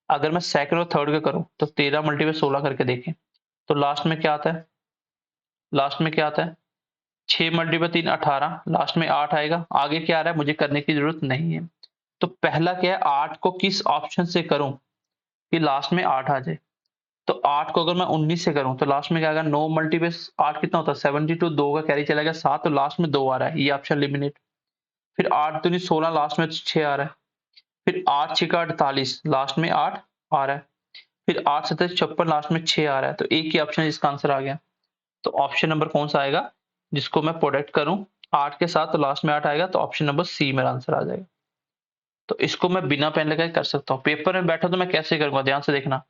अगर मैं सेकंड और थर्ड का करूं तो 13 मल्टीप्लाई 16 करके देखें तो लास्ट में क्या आता है, लास्ट में क्या आता है 6 मल्टीप्लाई 3 18, लास्ट में 8 आएगा। आगे क्या आ रहा है मुझे करने की जरूरत नहीं है। तो पहला क्या है, 8 को किस ऑप्शन से करूं कि लास्ट में 8 आ जाए। तो 8 को अगर मैं 19 से करूं तो लास्ट में क्या आएगा 9 मल्टीप्लाई 8 कितना होता है 72, 2 का कैरी चला गया 7, तो लास्ट में 2 आ रहा है, ये ऑप्शन एलिमिनेट। फिर 8 दूनी 16, लास्ट में 6 आ रहा है। फिर 8 6 का 48, लास्ट में 8 आ रहा है। फिर 8 7 56, लास्ट में 6 आ रहा है। तो एक ही ऑप्शन इसका आंसर आ गया। तो ऑप्शन नंबर कौन सा आएगा, जिसको मैं प्रोडक्ट करूं 8 के साथ तो लास्ट में 8 आएगा, तो ऑप्शन नंबर सी मेरा आंसर आ जाएगा। तो इसको मैं बिना पेन लगाए कर सकता हूँ। पेपर में बैठा तो मैं कैसे करूंगा, ध्यान से देखना।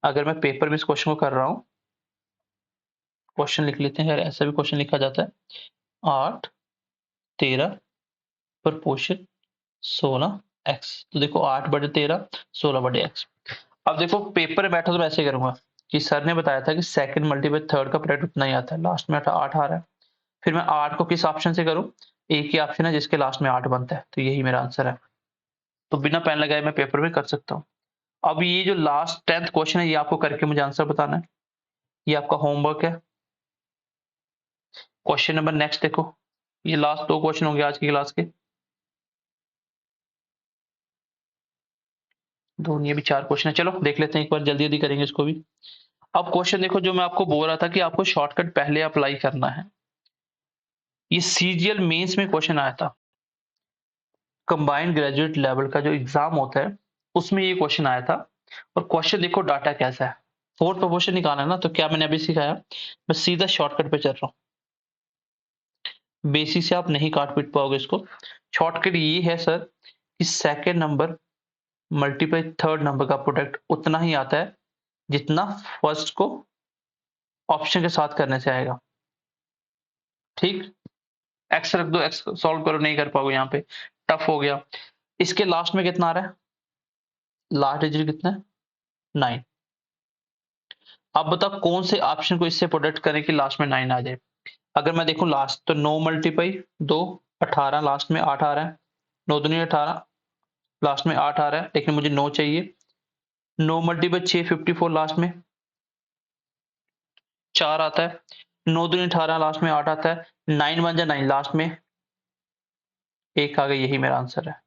अगर मैं पेपर में इस क्वेश्चन को कर रहा हूँ, क्वेश्चन लिख लेते हैं यार, ऐसा भी क्वेश्चन लिखा जाता है 8 13 प्रोपोर्शन 16 एक्स। तो देखो 8/13 16/x। अब देखो पेपर में बैठा तो मैं ऐसे करूंगा कि सर ने बताया था कि सेकंड मल्टीप्लाई थर्ड का प्रोडक्ट उतना ही आता है, लास्ट में 8 आ रहा है। फिर मैं 8 को किस ऑप्शन से करूं, एक ही ऑप्शन है जिसके लास्ट में 8 बनता है, तो यही मेरा आंसर है। तो बिना पेन लगाए मैं पेपर में कर सकता हूँ। अब ये जो लास्ट 10th क्वेश्चन है, ये आपको करके मुझे आंसर बताना है, ये आपका होमवर्क है। क्वेश्चन नंबर नेक्स्ट देखो, ये लास्ट 2 क्वेश्चन होंगे आज की क्लास के। दो ये भी 4 क्वेश्चन है, चलो देख लेते हैं एक बार, जल्दी जल्दी करेंगे इसको भी। अब क्वेश्चन देखो, जो मैं आपको बोल रहा था कि आपको शॉर्टकट पहले अप्लाई करना है, ये सीजीएल मेंस में क्वेश्चन आया था। कंबाइंड ग्रेजुएट लेवल का जो एग्जाम होता है उसमें ये क्वेश्चन आया था। और क्वेश्चन देखो डाटा कैसा है, फोर्थ प्रोपोर्शन निकालना है ना, तो क्या मैंने अभी सिखाया, मैं सीधा शॉर्टकट पे चल रहा हूँ, बेसिस से आप नहीं काट पीट पाओगे इसको। शॉर्टकट ये है सर कि second number multiply third number का प्रोडक्ट उतना ही आता है जितना फर्स्ट को ऑप्शन के साथ करने से आएगा। ठीक, एक्स रख दो, एक्स सॉल्व करो, नहीं कर पाओगे, यहाँ पे टफ हो गया। इसके लास्ट में कितना आ रहा है, लास्ट डिजिट कितना है, 9। अब बताओ कौन से ऑप्शन को इससे प्रोडक्ट करें कि लास्ट में 9 आ जाए। अगर मैं देखूं लास्ट, तो 9 मल्टीप्लाई 2 18, लास्ट में 8 आ रहा है, 9 दूनी 18, लास्ट में 8 आ रहा है, लेकिन मुझे 9 चाहिए। 9 मल्टीप्लाई 6 54, लास्ट में 4 आता है, 9 दूनी 18, लास्ट में 8 आता है, 9 बन जाए 9, लास्ट में 1 आ गया, यही मेरा आंसर है।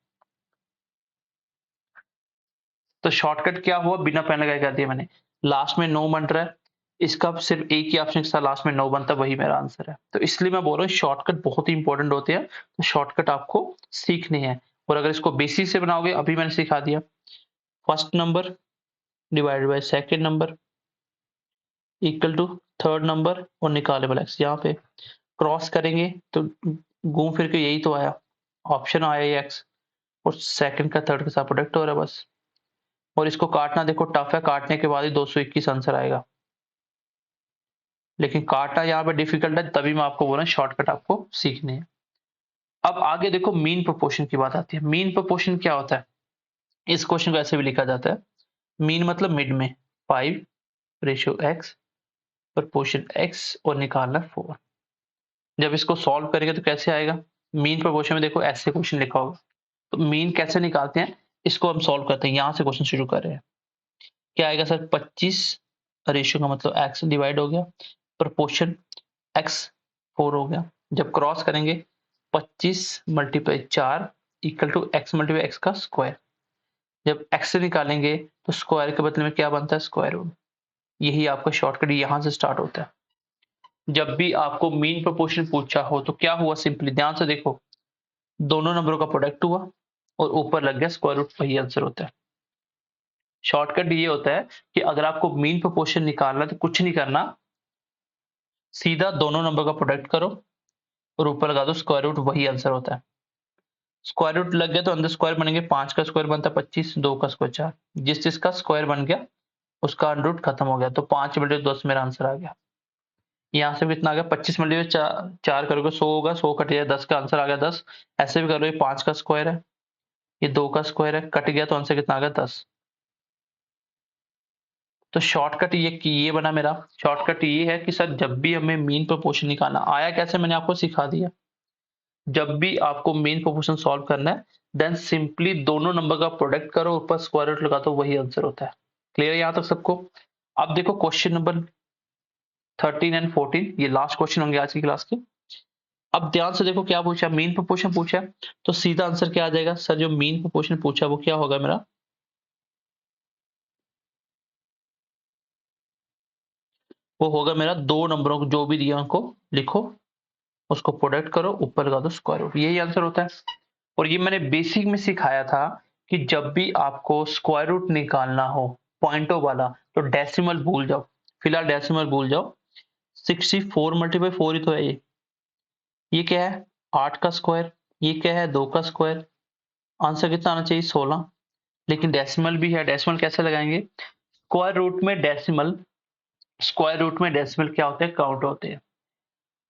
तो शॉर्टकट क्या हुआ, बिना पेन लगाए कर दिया मैंने, लास्ट में 9 बन रहा है, इसका सिर्फ एक ही ऑप्शन के साथ लास्ट में 9 बनता है, वही मेरा आंसर है। तो इसलिए मैं बोल रहा हूँ शॉर्टकट बहुत ही इंपॉर्टेंट होते हैं, तो शॉर्टकट आपको सीखनी है। और अगर इसको बेसिस से बनाओगे, अभी मैंने सिखा दिया, first number divided by second number equal to third number और निकालेबल एक्स, यहाँ पे क्रॉस करेंगे तो घूम फिर के यही तो आया, ऑप्शन आया ये एक्स, और सेकंड का थर्ड के साथ प्रोडक्ट हो रहा है बस। और इसको काटना देखो टफ है, काटने के बाद ही 221 आंसर आएगा, लेकिन काटना यहाँ पे डिफिकल्ट है, तभी मैं आपको बोल रहा हूँ शॉर्टकट आपको सीखने है। अब आगे देखो मीन प्रोपोर्शन की बात आती है। मीन प्रोपोर्शन क्या होता है, इस क्वेश्चन को ऐसे भी लिखा जाता है, मीन मतलब मिड में, 5 रेशियो एक्स प्रोपोर्शन एक्स और निकालना 4। जब इसको सॉल्व करेंगे तो कैसे आएगा, मीन प्रोपोर्शन में देखो ऐसे क्वेश्चन लिखा होगा, तो मीन कैसे निकालते हैं, इसको हम सॉल्व करते हैं, यहाँ से क्वेश्चन शुरू कर रहे हैं। क्या आएगा सर, 25 रेशियो का मतलब एक्स डिवाइड हो गया, प्रोपोर्शन एक्स 4 हो गया। जब क्रॉस करेंगे 25 multiply 4 equal to x multiply x का स्क्वायर। जब एक्स से निकालेंगे तो स्क्वायर के बदले में क्या बनता है, स्क्वायर रूट। यही आपका शॉर्टकट यहाँ से स्टार्ट होता है। जब भी आपको मीन प्रोपोर्शन पूछा हो तो क्या हुआ, सिंपली ध्यान से देखो, दोनों नंबरों का प्रोडक्ट हुआ और ऊपर लग गया स्क्वायर रूट, वही आंसर होता है। शॉर्टकट ये होता है कि अगर आपको मीन प्रोपोर्शन निकालना है तो कुछ नहीं करना, सीधा दोनों नंबर का प्रोडक्ट करो और ऊपर लगा दो स्क्वायर रूट, वही आंसर होता है। स्क्वायर रूट लग गया तो अंदर स्क्वायर बनेंगे, 5 का स्क्वायर बनता है 25, 2 का स्क्वायर 4, जिस जिसका स्क्वायर बन गया उसका अंडर रूट खत्म हो गया, तो 5 बटे 10 मेरा आंसर आ गया। यहाँ से भी इतना आ गया, 25 मल्टीप्लाई 4 करोगे 100 होगा, 100 कट गया 10 का आंसर आ गया 10। ऐसे भी करो, ये 5 का स्क्वायर है, ये 2 का स्क्वायर है, कट गया तो आंसर कितना आ गया 10। तो शॉर्टकट ये बना मेरा। शॉर्टकट ये है कि सर जब भी हमें मीन प्रोपोर्शन निकालना आया कैसे, मैंने आपको सिखा दिया। जब भी आपको मीन प्रोपोर्शन सॉल्व करना है, देन सिंपली दोनों नंबर का प्रोडक्ट करो, ऊपर स्क्वायर रूट लगा दो, वही आंसर होता है। क्लियर है यहाँ तक सबको। अब देखो क्वेश्चन नंबर 13 एंड 14, ये लास्ट क्वेश्चन होंगे आज की क्लास के। अब ध्यान से देखो क्या पूछा, मीन प्रोपोर्शन पूछा है, तो सीधा आंसर क्या आ जाएगा सर, जो मीन प्रोपोर्शन पूछा वो क्या होगा मेरा, वो होगा मेरा दो नंबरों को जो भी दिया उनको लिखो, उसको प्रोडक्ट करो, ऊपर लगा दो स्क्वायर रूट, यही आंसर होता है। और ये मैंने बेसिक में सिखाया था कि जब भी आपको स्क्वायर रूट निकालना हो पॉइंटों वाला, तो डेसिमल भूल जाओ, फिलहाल डेसिमल भूल जाओ। 64 मल्टीप्लाई 4 ही तो है ये क्या है, 8 का स्क्वायर, ये क्या है 2 का स्क्वायर, आंसर कितना आना चाहिए 16। लेकिन डेसिमल भी है, डेसिमल कैसे लगाएंगे, स्क्वायर रूट में डेसिमल, स्क्वायर रूट में डेसिमल क्या होते हैं, काउंट होते हैं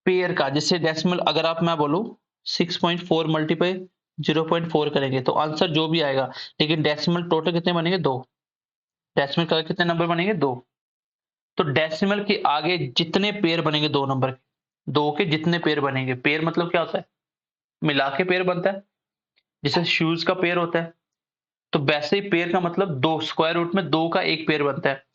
पेयर का। जैसे डेसिमल अगर आप मैं बोलूं 6.4 मल्टीप्लाई 0.4 करेंगे तो आंसर जो भी आएगा, लेकिन डेसिमल टोटल कितने बनेंगे, दो। डेसिमल का कितने नंबर बनेंगे, दो। तो डेसिमल के आगे जितने पेयर बनेंगे दो नंबर के, दो के जितने पेयर बनेंगे, पेयर मतलब क्या होता है, मिला के पेयर बनता है, जैसे शूज का पेयर होता है, तो वैसे ही पेयर का मतलब दो, स्क्वायर रूट में दो का एक पेयर बनता है।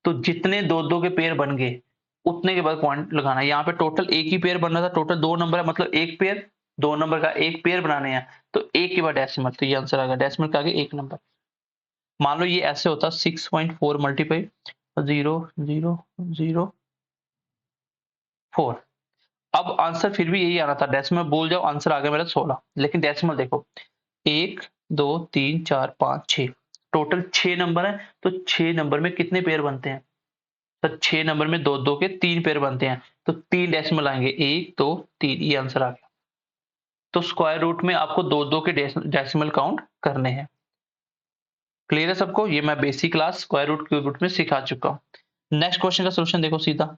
तो जितने दो दो के पेयर बन गए उतने के बाद पॉइंट लगाना है। यहाँ पे टोटल एक ही पेयर बनना था, टोटल दो नंबर है, मतलब एक पेयर, दो नंबर का एक पेयर बनाने हैं, तो एक के बाद डेसिमल, तो ये आंसर आ गया, डेसिमल के आगे एक नंबर। मान लो ये ऐसे होता 6.4 मल्टीप्लाई 0.004, अब आंसर फिर भी यही आना था, डेसिमल भूल जाओ, आंसर आ गया मेरा 16। लेकिन डेसिमल देखो 1 2 3 4 5 6 टोटल 6 नंबर है। तो 6 नंबर में कितने पेयर बनते हैं? तो 6 नंबर में 2-2 के 3 पेयर बनते हैं। तो 3 डेसिमल आएंगे, 1 2 3, ये आंसर आ गया। तो स्क्वायर रूट में आपको 2-2 के डेसिमल काउंट करने हैं। क्लियर है सबको? ये मैं basic class square root cube root में सिखा चुका हूँ। नेक्स्ट क्वेश्चन का सोल्यूशन देखो सीधा।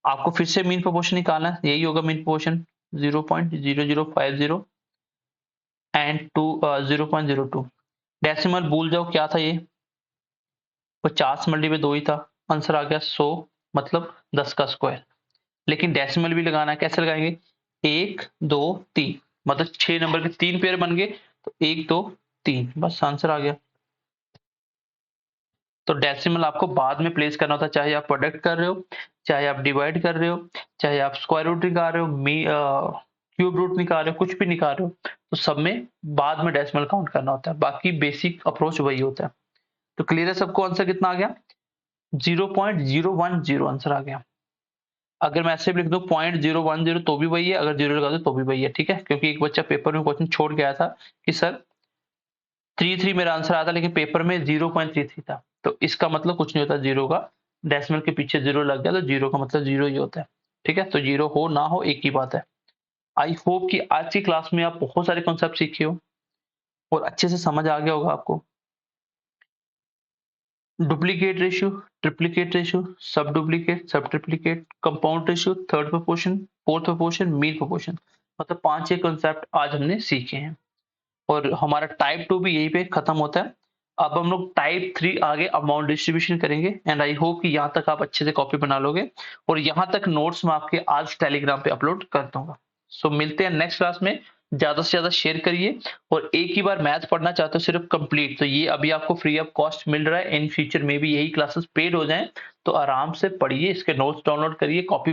आपको फिर से मीन प्रोपोर्शन निकालना है, यही होगा मीन प्रोपोर्शन 0.0050 एंड 0.02। डेसिमल भूल जाओ क्या था, ये 50 मल्टीप्लाई 2 ही था, आंसर आ गया 100, मतलब 10 का स्क्वायर। लेकिन डेसिमल भी लगाना है, कैसे लगाएंगे? 1 2 3, मतलब 6 नंबर के 3 पेयर बन गए, तो 1 2 3, बस आंसर आ गया। तो डेसिमल आपको बाद में प्लेस करना होता है, चाहे आप प्रोडक्ट कर रहे हो, चाहे आप डिवाइड कर रहे हो, चाहे आप स्क्वायर रूट निकाल रहे हो, क्यूब रूट निकाल रहे हो, कुछ भी निकाल रहे हो, तो सब में बाद में डेसिमल काउंट करना होता है। बाकी बेसिक अप्रोच वही होता है। तो क्लियर है सबको? आंसर कितना आ गया? 0.010 आंसर आ गया। अगर मैं ऐसे भी लिख दूं 0.010 तो भी वही है, अगर जीरो लगा दो तो भी वही है, ठीक है? क्योंकि एक बच्चा पेपर में क्वेश्चन छोड़ के आया था कि सर 33 मेरा आंसर आया था, लेकिन पेपर में 0.33 था। तो इसका मतलब कुछ नहीं होता, जीरो का डेसिमल के पीछे जीरो लग गया तो जीरो का मतलब जीरो ही होता है, ठीक है? तो जीरो हो ना हो एक ही बात है। आई होप कि आज की क्लास में आप बहुत सारे कॉन्सेप्ट सीखे हो और अच्छे से समझ आ गया होगा आपको। डुप्लीकेट रेशियो, ट्रिप्लीकेट रेशियो, सब डुप्लीकेट, सब triplicate, compound ratio, third proportion, fourth proportion, mean proportion, मतलब 5-6 कॉन्सेप्ट आज हमने सीखे हैं और हमारा टाइप 2 भी यहीं पे खत्म होता है। अब हम लोग टाइप 3 आगे अमाउंट डिस्ट्रीब्यूशन करेंगे एंड आई होप कि यहाँ तक आप अच्छे से कॉपी बना लोगे और यहाँ तक नोट्स मैं आपके आज टेलीग्राम पे अपलोड कर दूंगा। सो मिलते हैं नेक्स्ट क्लास में। ज़्यादा से ज़्यादा शेयर करिए और एक ही बार मैथ पढ़ना चाहते हो सिर्फ कंप्लीट, तो ये अभी आपको फ्री ऑफ कॉस्ट मिल रहा है। इन फ्यूचर में भी यही क्लासेस पेड हो जाएं तो आराम से पढ़िए, इसके नोट्स डाउनलोड करिए, कॉपी